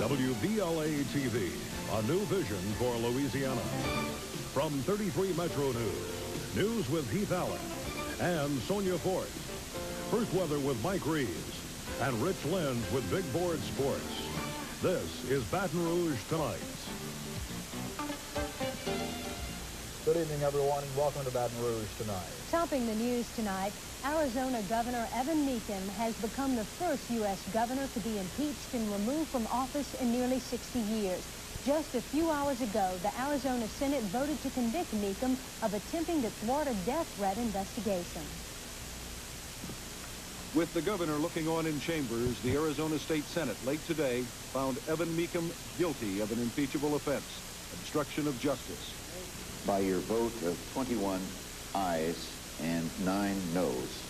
WVLA TV, a new vision for Louisiana. From 33 Metro News, news with Heath Allen and Sonia Fort. First weather with Mike Reeves and Rich Lenz with Big Board Sports. This is Baton Rouge Tonight. Good evening, everyone, and welcome to Baton Rouge Tonight. Topping the news tonight, Arizona Governor Evan Mecham has become the first U.S. governor to be impeached and removed from office in nearly 60 years. Just a few hours ago, the Arizona Senate voted to convict Mecham of attempting to thwart a death threat investigation. With the governor looking on in chambers, the Arizona State Senate late today found Evan Mecham guilty of an impeachable offense, obstruction of justice. By your vote of 21 ayes and 9 noes,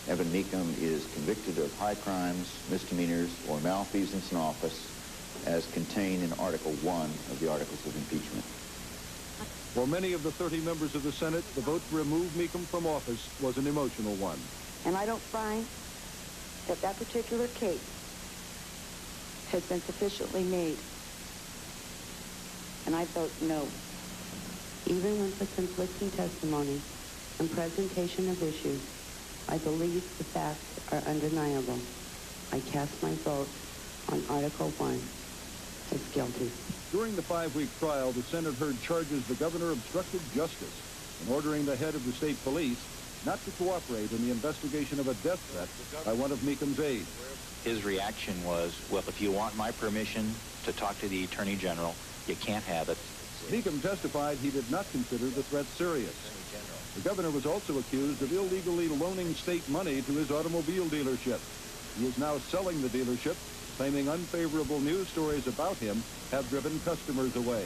Evan Mecham is convicted of high crimes, misdemeanors, or malfeasance in office as contained in Article 1 of the Articles of Impeachment. For many of the 30 members of the Senate, the vote to remove Mecham from office was an emotional one. And I don't find that that particular case has been sufficiently made. And I vote no. Even when for conflicting testimony and presentation of issues, I believe the facts are undeniable. I cast my vote on Article 1 as guilty. During the 5-week trial, the Senate heard charges the governor obstructed justice in ordering the head of the state police not to cooperate in the investigation of a death threat by one of Mecham's aides. His reaction was, well, if you want my permission to talk to the Attorney General, you can't have it. Mecham testified he did not consider the threat serious. The governor was also accused of illegally loaning state money to his automobile dealership. He is now selling the dealership, claiming unfavorable news stories about him have driven customers away.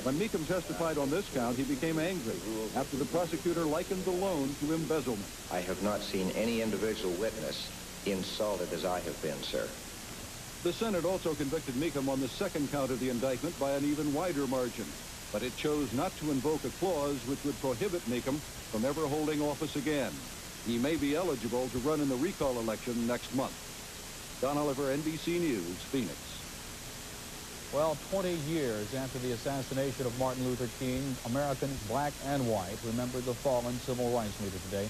When Mecham testified on this count, he became angry after the prosecutor likened the loan to embezzlement. I have not seen any individual witness insulted as I have been, sir. The Senate also convicted Mecham on the second count of the indictment by an even wider margin, but it chose not to invoke a clause which would prohibit Mecham from ever holding office again. He may be eligible to run in the recall election next month. Don Oliver, NBC News, Phoenix. Well, 20 years after the assassination of Martin Luther King, Americans, black and white, remembered the fallen civil rights leader today.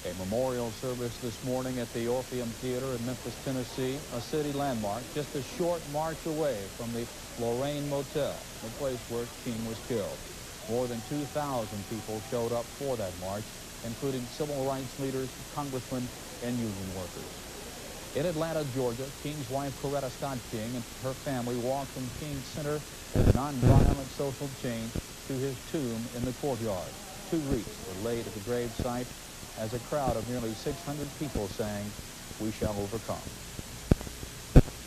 A memorial service this morning at the Orpheum Theater in Memphis, Tennessee, a city landmark just a short march away from the Lorraine Motel, the place where King was killed. More than 2,000 people showed up for that march, including civil rights leaders, congressmen, and union workers. In Atlanta, Georgia, King's wife, Coretta Scott King, and her family walked from King's Center for Nonviolent Social Change to his tomb in the courtyard. 2 wreaths were laid at the grave site as a crowd of nearly 600 people sang, "We Shall Overcome."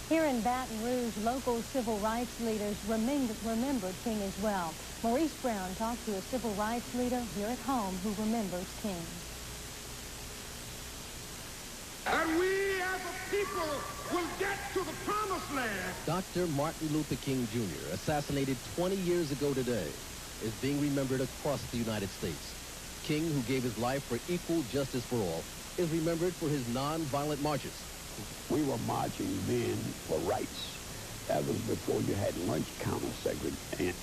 Here in Baton Rouge, local civil rights leaders remembered King as well. Maurice Brown talked to a civil rights leader here at home who remembers King. And we as a people will get to the promised land. Dr. Martin Luther King Jr., assassinated 20 years ago today, is being remembered across the United States. King, who gave his life for equal justice for all, is remembered for his nonviolent marches. We were marching then for rights. That was before you had lunch counter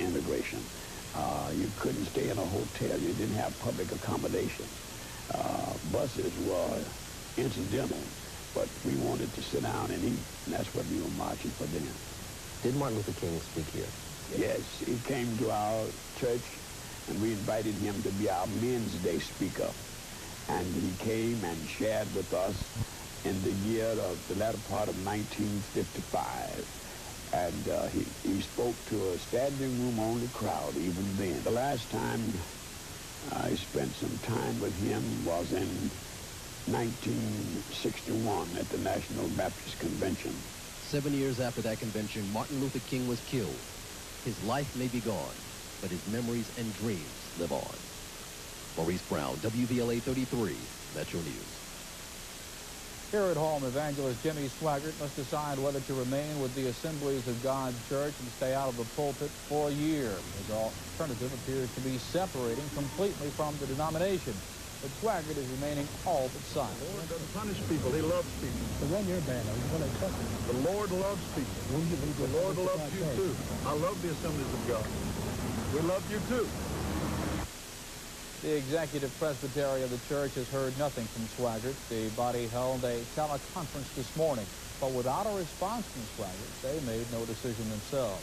integration. You couldn't stay in a hotel. You didn't have public accommodation. Buses were incidental, but we wanted to sit down and eat, and that's what we were marching for then. Did Martin Luther King speak here? Yes, he came to our church, and we invited him to be our Men's Day speaker. And he came and shared with us in the year of the latter part of 1955. And he spoke to a standing room only crowd even then. The last time I spent some time with him was in 1961 at the National Baptist Convention. 7 years after that convention, Martin Luther King was killed. His life may be gone, but his memories and dreams live on. Maurice Brown, WVLA 33, Metro News. Here at home, evangelist Jimmy Swaggart must decide whether to remain with the Assemblies of God Church and stay out of the pulpit for a year. His alternative appears to be separating completely from the denomination. but Swaggart is remaining all but silent. The Lord doesn't punish people. He loves people. But when you're bad, you're going to trust him. The Lord loves people. The Lord loves you too. I love the Assemblies of God. We love you too. The executive presbytery of the church has heard nothing from Swaggart. The body held a teleconference this morning, but without a response from Swaggart, they made no decision themselves.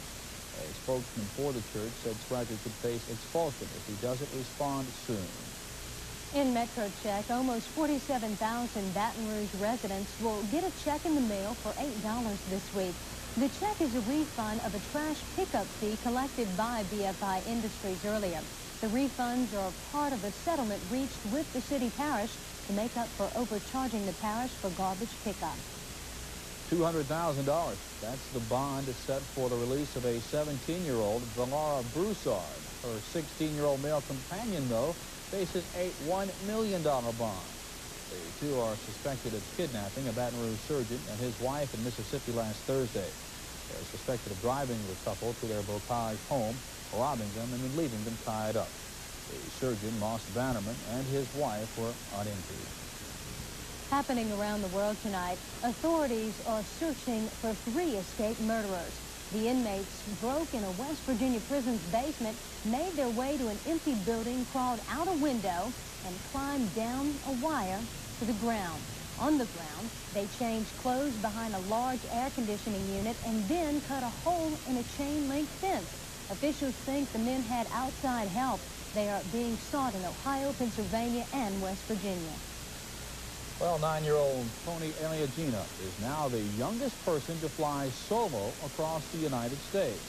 A spokesman for the church said Swaggart could face expulsion if he doesn't respond soon. In Metro Check, almost 47,000 Baton Rouge residents will get a check in the mail for $8 this week. The check is a refund of a trash pickup fee collected by BFI Industries earlier. The refunds are part of a settlement reached with the city parish to make up for overcharging the parish for garbage pickup. $200,000. That's the bond set for the release of a 17-year-old, Valara Broussard. Her 16-year-old male companion, though, faces a $1 million bond. The two are suspected of kidnapping a Baton Rouge surgeon and his wife in Mississippi last Thursday. They're suspected of driving the couple to their Bocage home, robbing them, and then leaving them tied up. The surgeon, Moss Bannerman, and his wife were uninjured. Happening around the world tonight, authorities are searching for 3 escaped murderers. The inmates broke in a West Virginia prison's basement, made their way to an empty building, crawled out a window, and climbed down a wire to the ground. On the ground, they changed clothes behind a large air conditioning unit and then cut a hole in a chain-link fence. Officials think the men had outside help. They are being sought in Ohio, Pennsylvania, and West Virginia. Well, 9-year-old Tony Eliagina is now the youngest person to fly solo across the United States.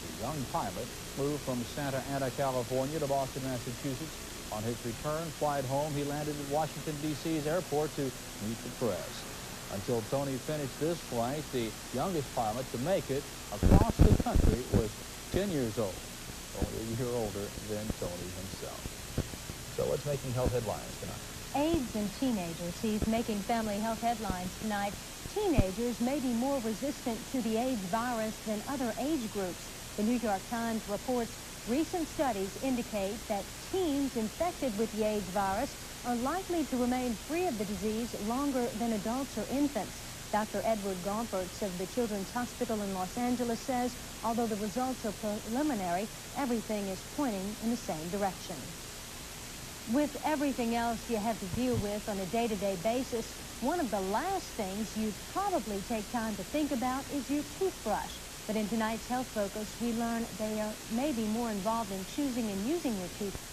The young pilot flew from Santa Ana, California to Boston, Massachusetts. On his return flight home, he landed at Washington, D.C.'s airport to meet the press. Until Tony finished this flight, the youngest pilot to make it across the country was 10 years old, only a year older than Tony himself. So what's making health headlines tonight? AIDS in teenagers. He's making family health headlines tonight. Teenagers may be more resistant to the AIDS virus than other age groups. The New York Times reports recent studies indicate that teens infected with the AIDS virus are likely to remain free of the disease longer than adults or infants. Dr. Edward Gompertz of the Children's Hospital in Los Angeles says, although the results are preliminary, everything is pointing in the same direction. With everything else you have to deal with on a day-to-day basis, one of the last things you'd probably take time to think about is your toothbrush. But in tonight's Health Focus, we learn they are maybe more involved in choosing and using your toothbrush